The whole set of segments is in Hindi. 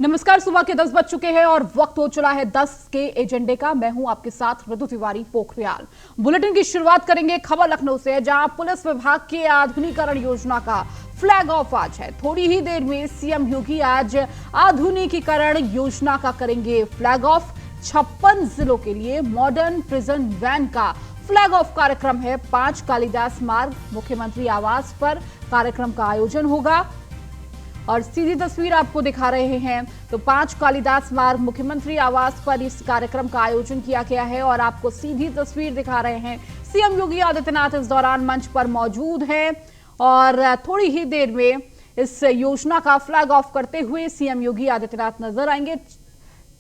नमस्कार। सुबह के 10 बज चुके हैं और वक्त हो चला है 10 के एजेंडे का। मैं हूं आपके साथ ऋतु तिवारी पोखरियाल। बुलेटिन की शुरुआत करेंगे खबर लखनऊ से, जहां पुलिस विभाग के आधुनिकीकरण योजना का फ्लैग ऑफ आज है। थोड़ी ही देर में सीएम योगी आज आधुनिकीकरण योजना का करेंगे फ्लैग ऑफ। 56 जिलों के लिए मॉडर्न प्रिजन वैन का फ्लैग ऑफ कार्यक्रम है। 5 कालिदास मार्ग मुख्यमंत्री आवास पर कार्यक्रम का आयोजन होगा और सीधी तस्वीर आपको दिखा रहे हैं। तो 5 कालिदास मार्ग मुख्यमंत्री आवास पर इस कार्यक्रम का आयोजन किया गया है और आपको सीधी तस्वीर दिखा रहे हैं। सीएम योगी आदित्यनाथ इस दौरान मंच पर मौजूद हैं और थोड़ी ही देर में इस योजना का फ्लैग ऑफ करते हुए सीएम योगी आदित्यनाथ नजर आएंगे।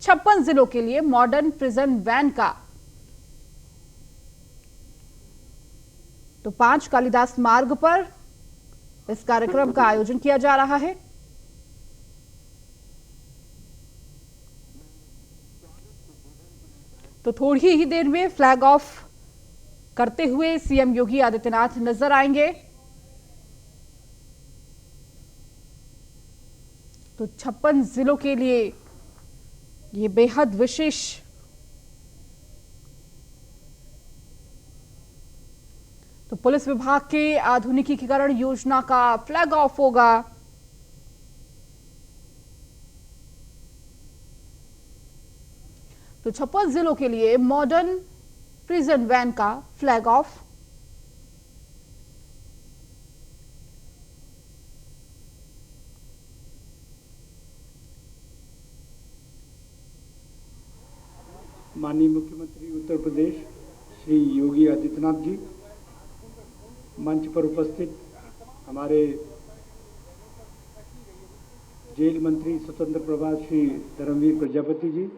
56 जिलों के लिए मॉडर्न प्रिजन वैन का तो 5 कालिदास मार्ग पर इस कार्यक्रम का आयोजन किया जा रहा है। तो थोड़ी ही देर में फ्लैग ऑफ करते हुए सीएम योगी आदित्यनाथ नजर आएंगे। तो 56 जिलों के लिए ये बेहद विशेष तो पुलिस विभाग के आधुनिकीकरण योजना का फ्लैग ऑफ होगा। तो 56 जिलों के लिए मॉडर्न प्रिजन वैन का फ्लैग ऑफ। माननीय मुख्यमंत्री उत्तर प्रदेश श्री योगी आदित्यनाथ जी, मंच पर उपस्थित हमारे जेल मंत्री स्वतंत्र प्रभार श्री धर्मवीर प्रजापति जी,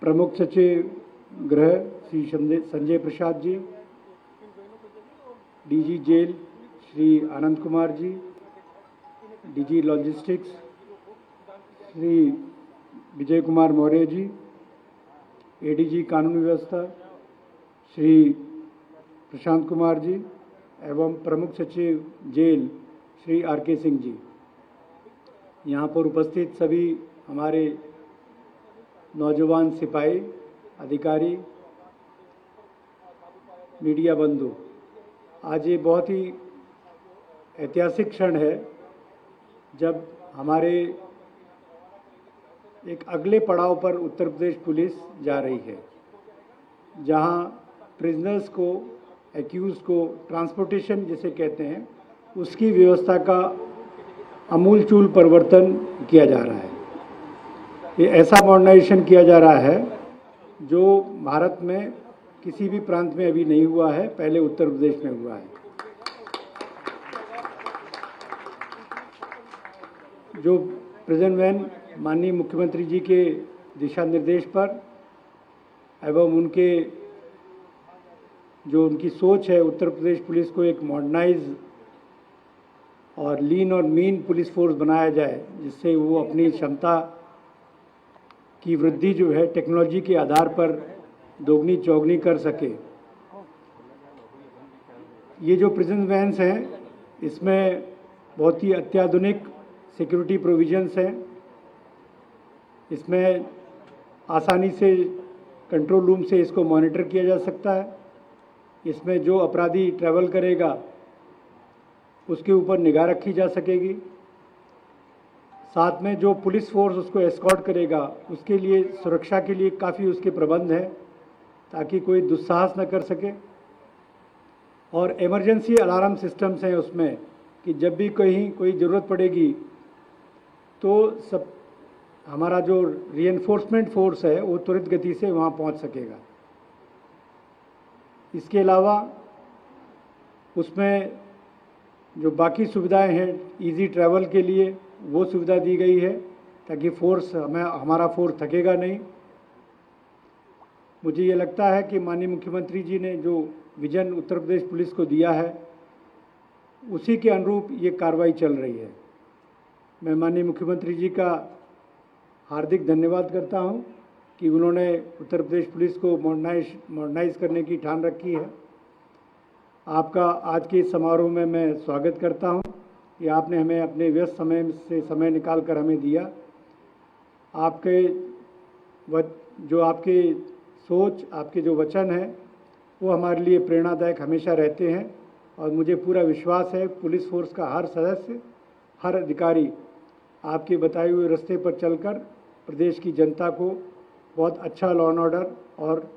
प्रमुख सचिव गृह Shri Sanjay Prasad ji, DG jail Shri Anand Kumar ji, DG logistics Shri Vijay Kumar Maurya ji, ADG कानून व्यवस्था श्री प्रशांत कुमार जी एवं प्रमुख सचिव जेल श्री आर.के. सिंह जी, यहाँ पर उपस्थित सभी हमारे नौजवान सिपाही, अधिकारी, मीडिया बंधु, आज ये बहुत ही ऐतिहासिक क्षण है जब हमारे एक अगले पड़ाव पर उत्तर प्रदेश पुलिस जा रही है, जहां प्रिजनर्स को, एक्यूज को ट्रांसपोर्टेशन जिसे कहते हैं, उसकी व्यवस्था का आमूलचूल परिवर्तन किया जा रहा है। ये ऐसा मॉडर्नाइजेशन किया जा रहा है जो भारत में किसी भी प्रांत में अभी नहीं हुआ है, पहले उत्तर प्रदेश में हुआ है। जो प्रिजन वैन माननीय मुख्यमंत्री जी के दिशा निर्देश पर एवं उनकी सोच है, उत्तर प्रदेश पुलिस को एक मॉडर्नाइज और लीन और मीन पुलिस फोर्स बनाया जाए, जिससे वो अपनी क्षमता की वृद्धि जो है टेक्नोलॉजी के आधार पर दोगुनी चौगुनी कर सके। ये जो प्रिजन वैन्स हैं, इसमें बहुत ही अत्याधुनिक सिक्योरिटी प्रोविजंस हैं। इसमें आसानी से कंट्रोल रूम से इसको मॉनिटर किया जा सकता है। इसमें जो अपराधी ट्रैवल करेगा उसके ऊपर निगाह रखी जा सकेगी। साथ में जो पुलिस फोर्स उसको एस्कॉर्ट करेगा, उसके लिए सुरक्षा के लिए काफ़ी उसके प्रबंध हैं ताकि कोई दुस्साहस न कर सके। और इमरजेंसी अलार्म सिस्टम्स हैं उसमें कि जब भी कहीं कोई ज़रूरत पड़ेगी तो सब हमारा जो रीएनफोर्समेंट फोर्स है वो त्वरित गति से वहाँ पहुँच सकेगा। इसके अलावा उसमें जो बाकी सुविधाएं हैं इजी ट्रैवल के लिए, वो सुविधा दी गई है ताकि हमारा फोर्स थकेगा नहीं। मुझे ये लगता है कि माननीय मुख्यमंत्री जी ने जो विजन उत्तर प्रदेश पुलिस को दिया है, उसी के अनुरूप ये कार्रवाई चल रही है। मैं माननीय मुख्यमंत्री जी का हार्दिक धन्यवाद करता हूं कि उन्होंने उत्तर प्रदेश पुलिस को मॉडर्नाइज करने की ठान रखी है। आपका आज के इस समारोह में मैं स्वागत करता हूं कि आपने हमें अपने व्यस्त समय से समय निकाल कर हमें दिया। आपके जो आपकी सोच, आपके जो वचन हैं, वो हमारे लिए प्रेरणादायक हमेशा रहते हैं और मुझे पूरा विश्वास है पुलिस फोर्स का हर सदस्य, हर अधिकारी आपके बताए हुए रास्ते पर चलकर प्रदेश की जनता को बहुत अच्छा लॉ एंड ऑर्डर और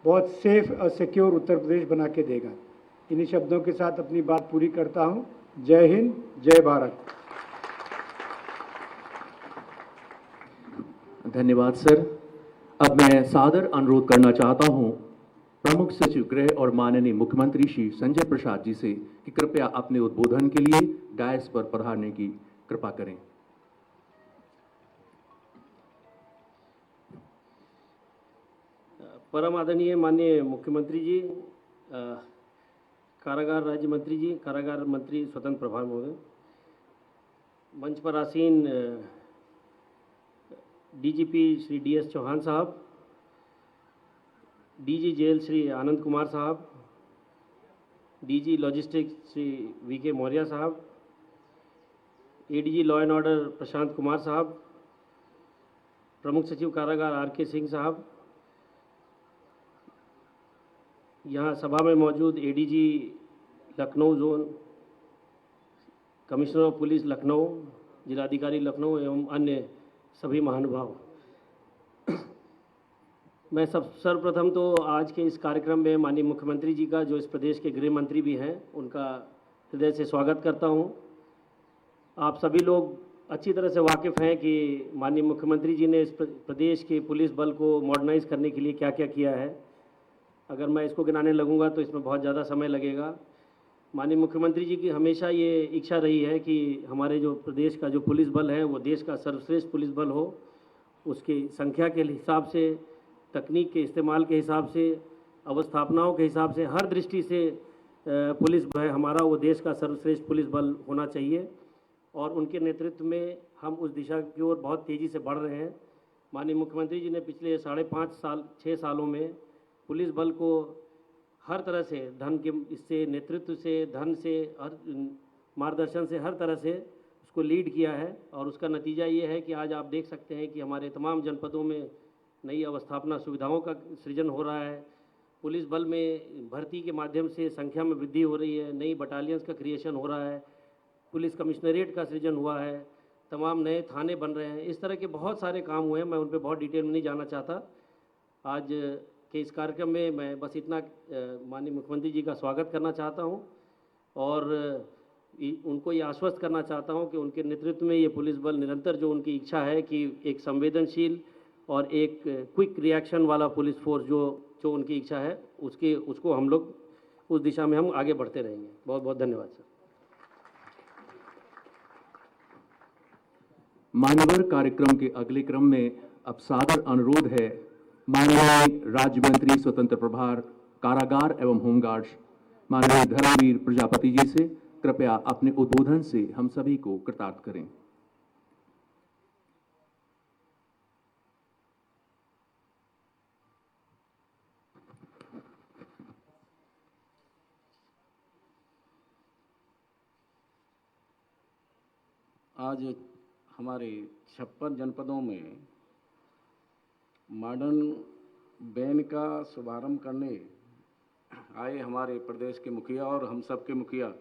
बहुत सेफ और सिक्योर उत्तर प्रदेश बना के देगा। इन्हीं शब्दों के साथ अपनी बात पूरी करता हूँ। जय हिंद, जय भारत। धन्यवाद सर। अब मैं सादर अनुरोध करना चाहता हूं प्रमुख सचिव गृह और माननीय मुख्यमंत्री श्री संजय प्रसाद जी से कि कृपया अपने उद्बोधन के लिए डायस पर पधारने की कृपा करें। परम आदरणीय माननीय मुख्यमंत्री जी, कारागार राज्य मंत्री जी, कारागार मंत्री स्वतंत्र प्रभार महोदय, मंच पर आसीन डीजीपी श्री डीएस चौहान साहब, डीजी जेल श्री आनंद कुमार साहब, DG logistics Shri VK Maurya साहब, ADG law and order Prashant Kumar साहब, प्रमुख सचिव कारागार आर.के. सिंह साहब, यहाँ सभा में मौजूद ADG Lucknow zone, commissioner of police Lucknow, जिलाधिकारी लखनऊ एवं अन्य सभी महानुभाव, मैं सर्वप्रथम तो आज के इस कार्यक्रम में माननीय मुख्यमंत्री जी का, जो इस प्रदेश के गृह मंत्री भी हैं, उनका हृदय से स्वागत करता हूं। आप सभी लोग अच्छी तरह से वाकिफ़ हैं कि माननीय मुख्यमंत्री जी ने इस प्रदेश के पुलिस बल को मॉडर्नाइज करने के लिए क्या क्या किया है। अगर मैं इसको गिनाने लगूंगा तो इसमें बहुत ज़्यादा समय लगेगा। माननीय मुख्यमंत्री जी की हमेशा ये इच्छा रही है कि हमारे जो प्रदेश का जो पुलिस बल है वो देश का सर्वश्रेष्ठ पुलिस बल हो। उसकी संख्या के हिसाब से, तकनीक के इस्तेमाल के हिसाब से, अवस्थापनाओं के हिसाब से, हर दृष्टि से पुलिस है हमारा वो देश का सर्वश्रेष्ठ पुलिस बल होना चाहिए और उनके नेतृत्व में हम उस दिशा की ओर बहुत तेज़ी से बढ़ रहे हैं। माननीय मुख्यमंत्री जी ने पिछले 6 सालों में पुलिस बल को हर तरह से, धन के इससे, नेतृत्व से, धन से, हर मार्गदर्शन से, हर तरह से उसको लीड किया है और उसका नतीजा ये है कि आज आप देख सकते हैं कि हमारे तमाम जनपदों में नई अवस्थापना सुविधाओं का सृजन हो रहा है। पुलिस बल में भर्ती के माध्यम से संख्या में वृद्धि हो रही है, नई बटालियंस का क्रिएशन हो रहा है, पुलिस कमिश्नरेट का सृजन हुआ है, तमाम नए थाने बन रहे हैं। इस तरह के बहुत सारे काम हुए हैं, मैं उन पर बहुत डिटेल में नहीं जाना चाहता। आज के इस कार्यक्रम में मैं बस इतना माननीय मुख्यमंत्री जी का स्वागत करना चाहता हूं और उनको ये आश्वस्त करना चाहता हूं कि उनके नेतृत्व में ये पुलिस बल निरंतर, जो उनकी इच्छा है कि एक संवेदनशील और एक क्विक रिएक्शन वाला पुलिस फोर्स जो उनकी इच्छा है, उसको हम लोग उस दिशा में हम आगे बढ़ते रहेंगे। बहुत बहुत धन्यवाद सर। मान्यवर कार्यक्रम के अगले क्रम में अब सादर अनुरोध है माननीय राज्य मंत्री स्वतंत्र प्रभार कारागार एवं होमगार्ड्स माननीय धर्मवीर प्रजापति जी से कृपया अपने उद्बोधन से हम सभी को कृतार्थ करें। आज हमारे 56 जनपदों में मॉडर्न वैन का शुभारंभ करने आए हमारे प्रदेश के मुखिया और हम सब के मुखिया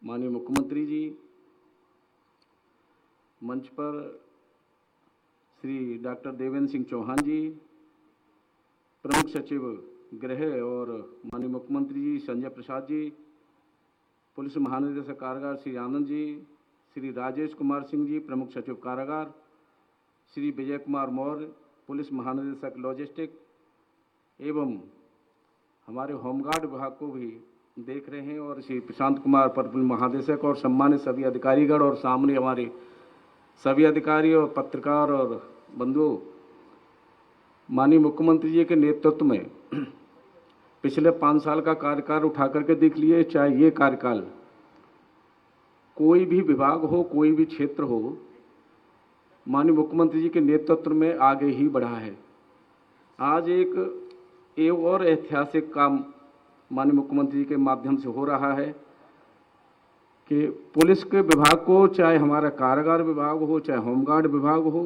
माननीय मुख्यमंत्री जी, मंच पर श्री डॉक्टर देवेंद्र सिंह चौहान जी, प्रमुख सचिव गृह और माननीय मुख्यमंत्री जी संजय प्रसाद जी, पुलिस महानिदेशक कारागार श्री आनंद जी, श्री राजेश कुमार सिंह जी, प्रमुख सचिव कारागार, श्री विजय कुमार मौर्य, पुलिस महानिदेशक लॉजिस्टिक एवं हमारे होमगार्ड विभाग को भी देख रहे हैं और श्री प्रशांत कुमार पुलिस महानिदेशक और सम्मानित सभी अधिकारीगण और सामने हमारे सभी अधिकारी और पत्रकार और बंधुओं, माननीय मुख्यमंत्री जी के नेतृत्व में पिछले 5 साल का कार्यकाल उठा करके देख लिए, चाहे ये कार्यकाल कोई भी विभाग हो, कोई भी क्षेत्र हो, माननीय मुख्यमंत्री जी के नेतृत्व में आगे ही बढ़ा है। आज एक और ऐतिहासिक काम माननीय मुख्यमंत्री जी के माध्यम से हो रहा है। कि पुलिस के विभाग को, चाहे हमारा कारागार विभाग हो, चाहे होमगार्ड विभाग हो,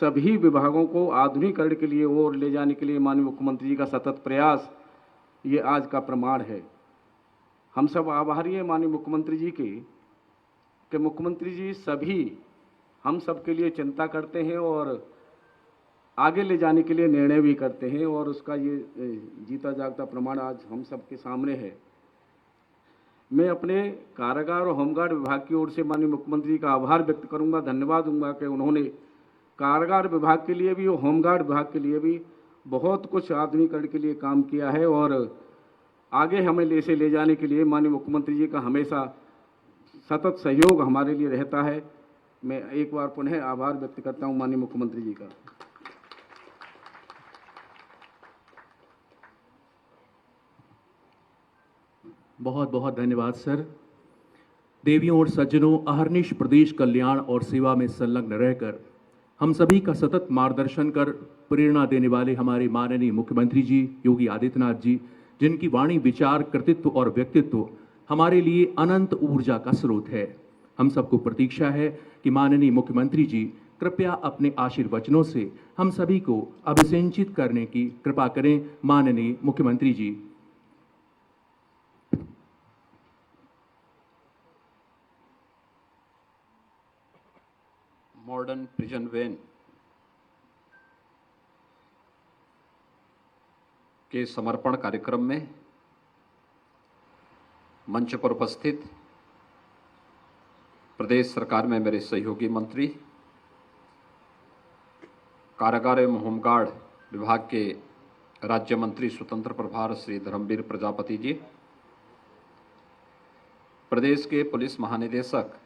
सभी विभागों को आधुनिकीकरण के लिए और ले जाने के लिए माननीय मुख्यमंत्री जी का सतत प्रयास ये आज का प्रमाण है। हम सब आभारी हैं माननीय मुख्यमंत्री जी के कि मुख्यमंत्री जी सभी हम सब के लिए चिंता करते हैं और आगे ले जाने के लिए निर्णय भी करते हैं, और उसका ये जीता जागता प्रमाण आज हम सब के सामने है। मैं अपने कारागार और होमगार्ड विभाग की ओर से माननीय मुख्यमंत्री का आभार व्यक्त करूंगा, धन्यवाद दूंगा कि उन्होंने कारागार विभाग के लिए भी और होमगार्ड विभाग के लिए भी बहुत कुछ आधुनिकीकरण के लिए काम किया है, और आगे हमें इसे ले जाने के लिए माननीय मुख्यमंत्री जी का हमेशा सतत सहयोग हमारे लिए रहता है। मैं एक बार पुनः आभार व्यक्त करता हूं माननीय मुख्यमंत्री जी का। बहुत बहुत धन्यवाद सर। देवियों और सज्जनों, अहर्निश प्रदेश कल्याण और सेवा में संलग्न रहकर हम सभी का सतत मार्गदर्शन कर प्रेरणा देने वाले हमारे माननीय मुख्यमंत्री जी योगी आदित्यनाथ जी, जिनकी वाणी, विचार, कृतित्व और व्यक्तित्व हमारे लिए अनंत ऊर्जा का स्रोत है। हम सबको प्रतीक्षा है कि माननीय मुख्यमंत्री जी कृपया अपने आशीर्वचनों से हम सभी को अभिसिंचित करने की कृपा करें। माननीय मुख्यमंत्री जी। मॉडर्न प्रिजन वैन के समर्पण कार्यक्रम में मंच पर उपस्थित प्रदेश सरकार में मेरे सहयोगी मंत्री, कारागार एवं होमगार्ड विभाग के राज्य मंत्री स्वतंत्र प्रभार श्री धर्मवीर प्रजापति जी, प्रदेश के पुलिस महानिदेशक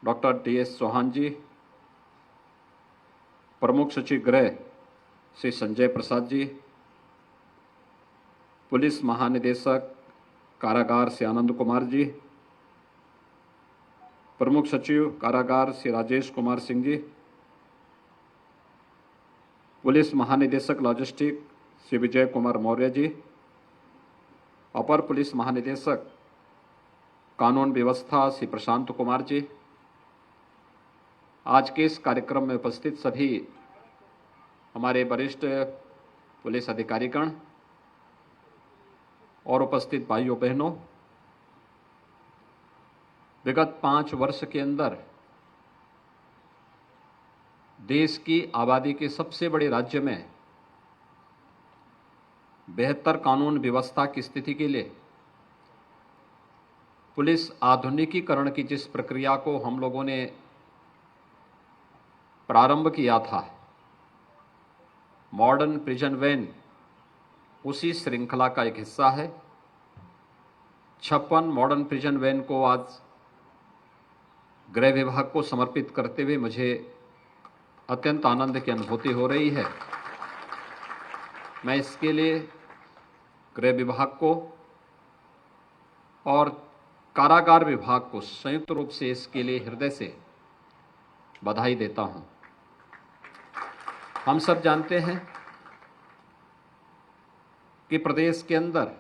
डॉक्टर DS चौहान जी, प्रमुख सचिव गृह श्री संजय प्रसाद जी, पुलिस महानिदेशक कारागार श्री आनंद कुमार जी, प्रमुख सचिव कारागार श्री राजेश कुमार सिंह जी, पुलिस महानिदेशक लॉजिस्टिक श्री विजय कुमार मौर्य जी, अपर पुलिस महानिदेशक कानून व्यवस्था श्री प्रशांत कुमार जी, आज के इस कार्यक्रम में उपस्थित सभी हमारे वरिष्ठ पुलिस अधिकारीगण और उपस्थित भाइयों बहनों, विगत 5 वर्ष के अंदर देश की आबादी के सबसे बड़े राज्य में बेहतर कानून व्यवस्था की स्थिति के लिए पुलिस आधुनिकीकरण की जिस प्रक्रिया को हम लोगों ने प्रारंभ किया था, मॉडर्न प्रिजन वैन उसी श्रृंखला का एक हिस्सा है। 56 मॉडर्न प्रिजन वैन को आज गृह विभाग को समर्पित करते हुए मुझे अत्यंत आनंद की अनुभूति हो रही है। मैं इसके लिए गृह विभाग को और कारागार विभाग को संयुक्त रूप से इसके लिए हृदय से बधाई देता हूं। हम सब जानते हैं कि प्रदेश के अंदर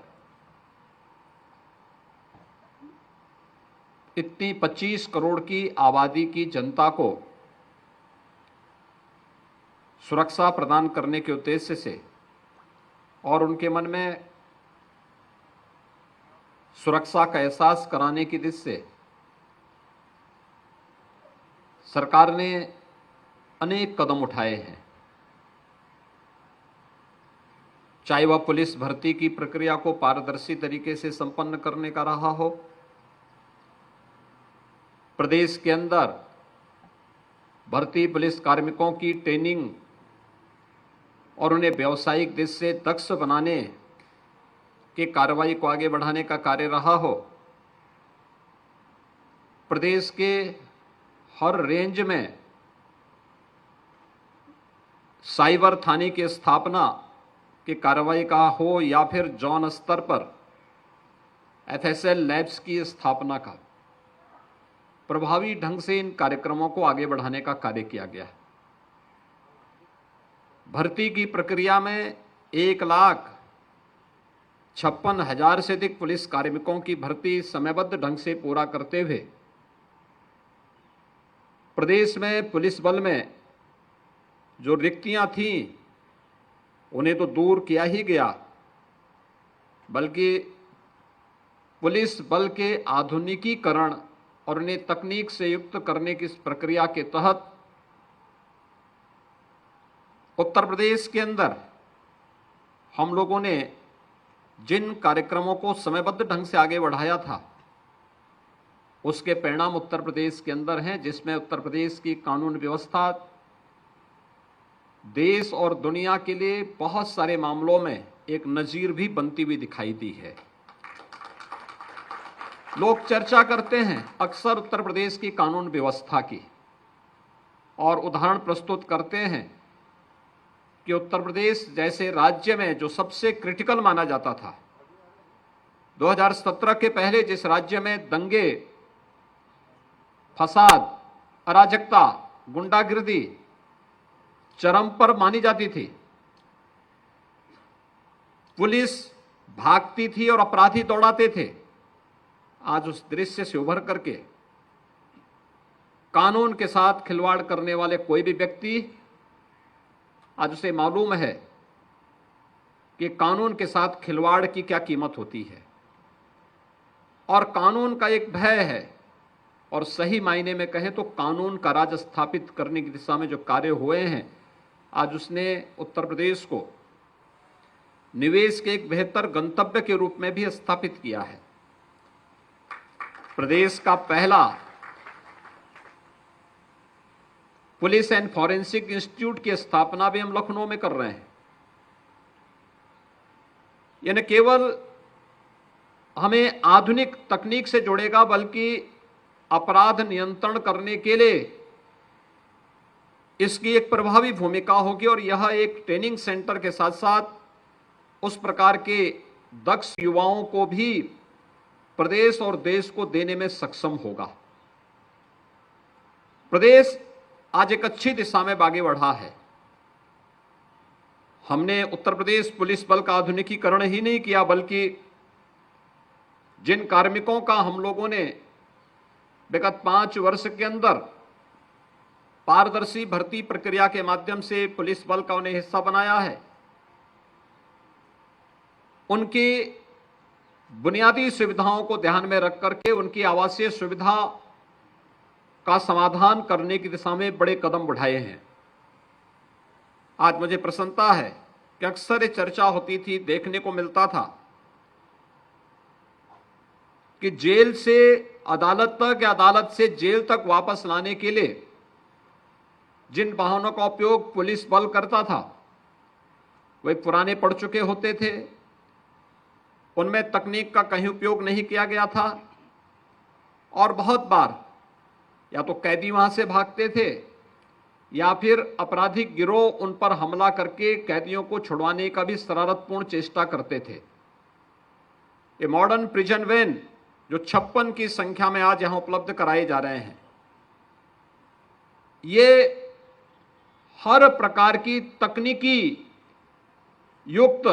इतनी 25 करोड़ की आबादी की जनता को सुरक्षा प्रदान करने के उद्देश्य से और उनके मन में सुरक्षा का एहसास कराने की दिशा से सरकार ने अनेक कदम उठाए हैं। चाहे वह पुलिस भर्ती की प्रक्रिया को पारदर्शी तरीके से संपन्न करने का रहा हो, प्रदेश के अंदर भर्ती पुलिस कार्मिकों की ट्रेनिंग और उन्हें व्यावसायिक दृष्टि से दक्ष बनाने की कार्रवाई को आगे बढ़ाने का कार्य रहा हो, प्रदेश के हर रेंज में साइबर थाने की स्थापना की कार्रवाई का हो या फिर जोन स्तर पर FSL लैब्स की स्थापना का प्रभावी ढंग से इन कार्यक्रमों को आगे बढ़ाने का कार्य किया गया है। भर्ती की प्रक्रिया में 1 लाख 56,000 से अधिक पुलिस कार्मिकों की भर्ती समयबद्ध ढंग से पूरा करते हुए प्रदेश में पुलिस बल में जो रिक्तियां थीं उन्हें तो दूर किया ही गया, बल्कि पुलिस बल के आधुनिकीकरण और उन्हें तकनीक से युक्त करने की इस प्रक्रिया के तहत उत्तर प्रदेश के अंदर हम लोगों ने जिन कार्यक्रमों को समयबद्ध ढंग से आगे बढ़ाया था उसके परिणाम उत्तर प्रदेश के अंदर हैं, जिसमें उत्तर प्रदेश की कानून व्यवस्था देश और दुनिया के लिए बहुत सारे मामलों में एक नजीर भी बनती हुई दिखाई दी है। लोग चर्चा करते हैं अक्सर उत्तर प्रदेश की कानून व्यवस्था की और उदाहरण प्रस्तुत करते हैं कि उत्तर प्रदेश जैसे राज्य में जो सबसे क्रिटिकल माना जाता था, 2017 के पहले जिस राज्य में दंगे, फसाद, अराजकता, गुंडागिर्दी चरम पर मानी जाती थी, पुलिस भागती थी और अपराधी दौड़ाते थे, आज उस दृश्य से उभर करके कानून के साथ खिलवाड़ करने वाले कोई भी व्यक्ति आज उसे मालूम है कि कानून के साथ खिलवाड़ की क्या कीमत होती है और कानून का एक भय है। और सही मायने में कहें तो कानून का राज स्थापित करने की दिशा में जो कार्य हुए हैं, आज उसने उत्तर प्रदेश को निवेश के एक बेहतर गंतव्य के रूप में भी स्थापित किया है। प्रदेश का पहला पुलिस एंड फॉरेंसिक इंस्टीट्यूट की स्थापना भी हम लखनऊ में कर रहे हैं। यह न केवल हमें आधुनिक तकनीक से जोड़ेगा बल्कि अपराध नियंत्रण करने के लिए इसकी एक प्रभावी भूमिका होगी और यह एक ट्रेनिंग सेंटर के साथ साथ उस प्रकार के दक्ष युवाओं को भी प्रदेश और देश को देने में सक्षम होगा। प्रदेश आज एक अच्छी दिशा में आगे बढ़ा है। हमने उत्तर प्रदेश पुलिस बल का आधुनिकीकरण ही नहीं किया, बल्कि जिन कार्मिकों का हम लोगों ने विगत 5 वर्ष के अंदर पारदर्शी भर्ती प्रक्रिया के माध्यम से पुलिस बल का उन्हें हिस्सा बनाया है, उनकी बुनियादी सुविधाओं को ध्यान में रख करके उनकी आवासीय सुविधा का समाधान करने की दिशा में बड़े कदम बढ़ाए हैं। आज मुझे प्रसन्नता है कि अक्सर ये चर्चा होती थी, देखने को मिलता था कि जेल से अदालत तक या अदालत से जेल तक वापस लाने के लिए जिन वाहनों का उपयोग पुलिस बल करता था वे पुराने पड़ चुके होते थे, उनमें तकनीक का कहीं उपयोग नहीं किया गया था और बहुत बार या तो कैदी वहां से भागते थे या फिर आपराधिक गिरोह उन पर हमला करके कैदियों को छुड़वाने का भी शरारतपूर्ण चेष्टा करते थे। ये मॉडर्न प्रिजन वैन जो 56 की संख्या में आज यहां उपलब्ध कराए जा रहे हैं, ये हर प्रकार की तकनीकी युक्त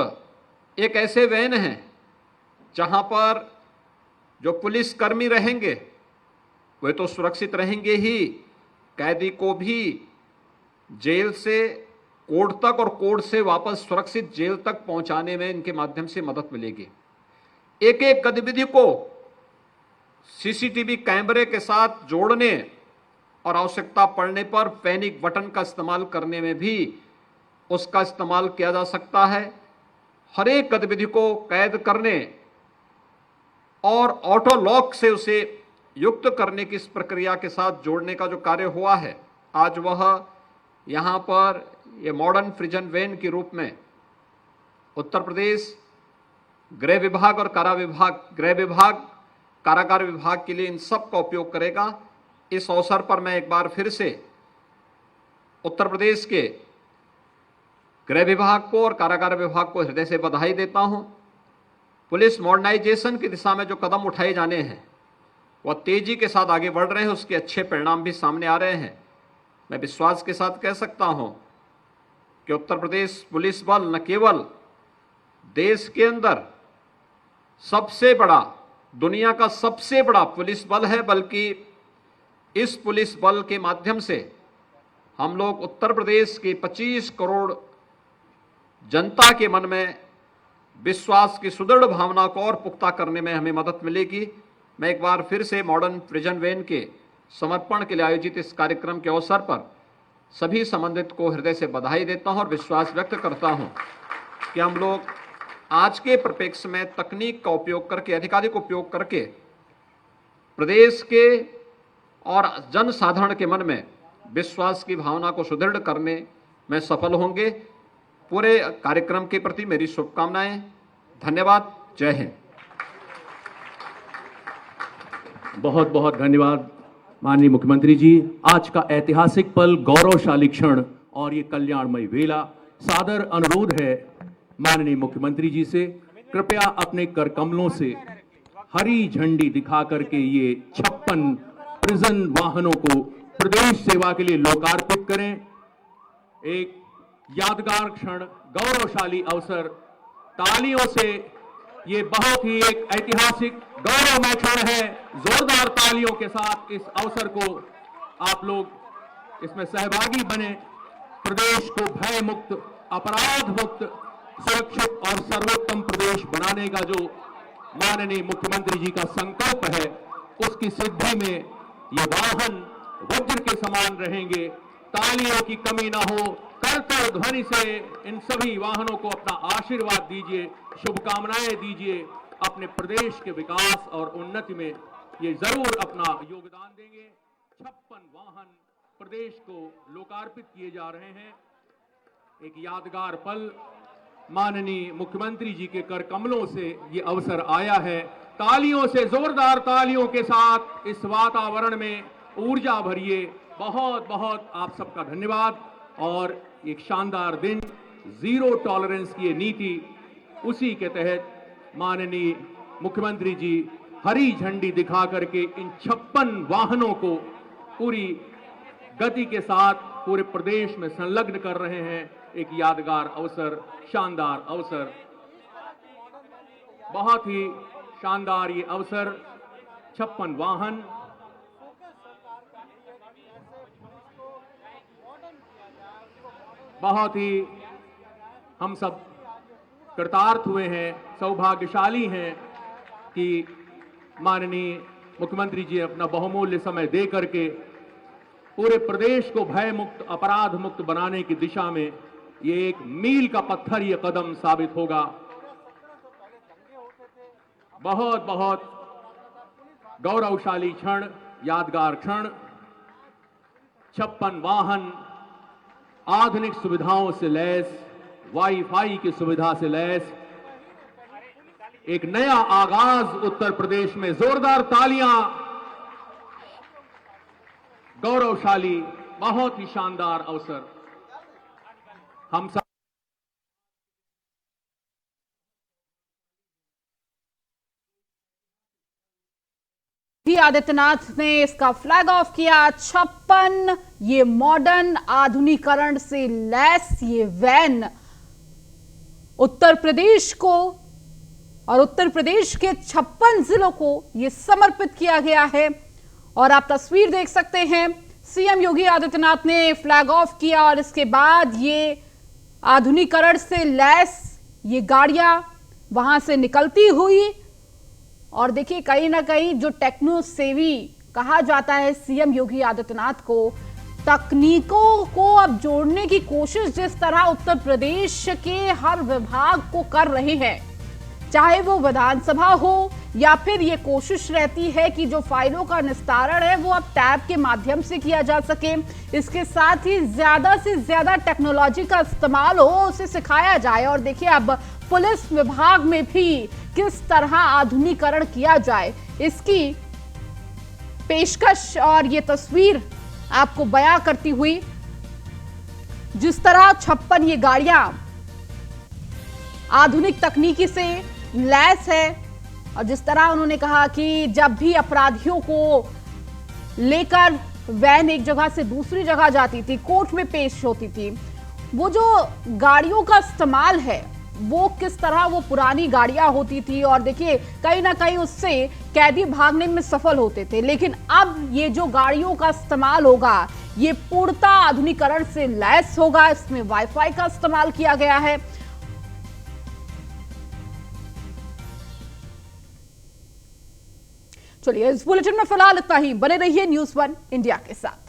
एक ऐसे वैन हैं जहां पर जो पुलिसकर्मी रहेंगे वे तो सुरक्षित रहेंगे ही, कैदी को भी जेल से कोर्ट तक और कोर्ट से वापस सुरक्षित जेल तक पहुंचाने में इनके माध्यम से मदद मिलेगी। एक एक गतिविधि को सीसीटीवी कैमरे के साथ जोड़ने और आवश्यकता पड़ने पर पैनिक बटन का इस्तेमाल करने में भी उसका इस्तेमाल किया जा सकता है। हर एक गतिविधि को कैद करने और ऑटो लॉक से उसे युक्त करने की इस प्रक्रिया के साथ जोड़ने का जो कार्य हुआ है, आज वह यहाँ पर ये मॉडर्न प्रिजन वैन के रूप में उत्तर प्रदेश गृह विभाग और गृह विभाग कारागार विभाग के लिए इन सब का उपयोग करेगा। इस अवसर पर मैं एक बार फिर से उत्तर प्रदेश के गृह विभाग को और कारागार विभाग को हृदय से बधाई देता हूं। पुलिस मॉडर्नाइजेशन की दिशा में जो कदम उठाए जाने हैं वह तेजी के साथ आगे बढ़ रहे हैं, उसके अच्छे परिणाम भी सामने आ रहे हैं। मैं विश्वास के साथ कह सकता हूं कि उत्तर प्रदेश पुलिस बल न केवल देश के अंदर सबसे बड़ा, दुनिया का सबसे बड़ा पुलिस बल है, बल्कि इस पुलिस बल के माध्यम से हम लोग उत्तर प्रदेश के 25 करोड़ जनता के मन में विश्वास की सुदृढ़ भावना को और पुख्ता करने में हमें मदद मिलेगी। मैं एक बार फिर से मॉडर्न प्रिजन वैन के समर्पण के लिए आयोजित इस कार्यक्रम के अवसर पर सभी संबंधित को हृदय से बधाई देता हूं और विश्वास व्यक्त करता हूं कि हम लोग आज के परिप्रेक्ष्य में तकनीक का उपयोग करके, अधिकाधिक उपयोग करके प्रदेश के और जनसाधारण के मन में विश्वास की भावना को सुदृढ़ करने में सफल होंगे। पूरे कार्यक्रम के प्रति मेरी शुभकामनाएं। धन्यवाद। जय हिंद। बहुत बहुत धन्यवाद माननीय मुख्यमंत्री जी। आज का ऐतिहासिक पल, गौरवशाली क्षण और ये कल्याणमयी वेला, सादर अनुरोध है माननीय मुख्यमंत्री जी से कृपया अपने कर कमलों से हरी झंडी दिखा करके ये 56 प्रिजन वाहनों को प्रदेश सेवा के लिए लोकार्पित करें। एक यादगार क्षण, गौरवशाली अवसर, तालियों से ये बहुत ही एक ऐतिहासिक गौरवमय क्षण है। जोरदार तालियों के साथ इस अवसर को आप लोग इसमें सहभागी बने। प्रदेश को भय मुक्त, अपराध मुक्त, सुरक्षित और सर्वोत्तम प्रदेश बनाने का जो माननीय मुख्यमंत्री जी का संकल्प है, उसकी सिद्धि में ये वाहन वज्र के समान रहेंगे। तालियों की कमी ना हो, करताल ध्वनि से इन सभी वाहनों को अपना आशीर्वाद दीजिए, शुभकामनाएं दीजिए। अपने प्रदेश के विकास और उन्नति में ये जरूर अपना योगदान देंगे। 56 वाहन प्रदेश को लोकार्पित किए जा रहे हैं। एक यादगार पल, माननीय मुख्यमंत्री जी के कर कमलों से ये अवसर आया है। तालियों से, जोरदार तालियों के साथ इस वातावरण में ऊर्जा भरिए। बहुत बहुत आप सबका धन्यवाद। और एक शानदार दिन, जीरो टॉलरेंस की ये नीति, उसी के तहत माननीय मुख्यमंत्री जी हरी झंडी दिखा करके इन 56 वाहनों को पूरी गति के साथ पूरे प्रदेश में संलग्न कर रहे हैं। एक यादगार अवसर, शानदार अवसर, बहुत ही शानदार ये अवसर। 56 वाहन बहुत ही हम सब कृतार्थ हुए हैं, सौभाग्यशाली हैं कि माननीय मुख्यमंत्री जी अपना बहुमूल्य समय दे करके पूरे प्रदेश को भय मुक्त, अपराध मुक्त बनाने की दिशा में ये एक मील का पत्थर ये कदम साबित होगा। बहुत बहुत गौरवशाली क्षण, यादगार क्षण। 56 वाहन आधुनिक सुविधाओं से लैस, वाईफाई की सुविधा से लैस, एक नया आगाज उत्तर प्रदेश में। जोरदार तालियां। गौरवशाली, बहुत ही शानदार अवसर। हम सब आदित्यनाथ ने इसका फ्लैग ऑफ किया। 56 ये मॉडर्न आधुनिकीकरण से लैस ये वैन उत्तर प्रदेश को और उत्तर प्रदेश के 56 जिलों को ये समर्पित किया गया है। और आप तस्वीर देख सकते हैं, सीएम योगी आदित्यनाथ ने फ्लैग ऑफ किया और इसके बाद ये आधुनिकीकरण से लैस ये गाड़ियां वहां से निकलती हुई। और देखिए, कहीं ना कहीं जो टेक्नो सेवी कहा जाता है सीएम योगी आदित्यनाथ को, तकनीकों को अब जोड़ने की कोशिश जिस तरह उत्तर प्रदेश के हर विभाग को कर रहे हैं, चाहे वो विधानसभा हो या फिर ये कोशिश रहती है कि जो फाइलों का निस्तारण है वो अब टैब के माध्यम से किया जा सके। इसके साथ ही ज्यादा से ज्यादा टेक्नोलॉजी का इस्तेमाल हो, उसे सिखाया जाए। और देखिए, अब पुलिस विभाग में भी किस तरह आधुनिकीकरण किया जाए, इसकी पेशकश और ये तस्वीर आपको बयां करती हुई। जिस तरह 56 ये गाड़ियां आधुनिक तकनीकी से लैस है और जिस तरह उन्होंने कहा कि जब भी अपराधियों को लेकर वैन एक जगह से दूसरी जगह जाती थी, कोर्ट में पेश होती थी, वो जो गाड़ियों का इस्तेमाल है वो किस तरह वो पुरानी गाड़ियां होती थी और देखिए कहीं ना कहीं उससे कैदी भागने में सफल होते थे, लेकिन अब ये जो गाड़ियों का इस्तेमाल होगा ये पूर्णतः आधुनिकीकरण से लैस होगा। इसमें वाईफाई का इस्तेमाल किया गया है। चलिए, इस बुलेटिन में फिलहाल इतना ही। बने रहिए न्यूज़ 1 इंडिया के साथ।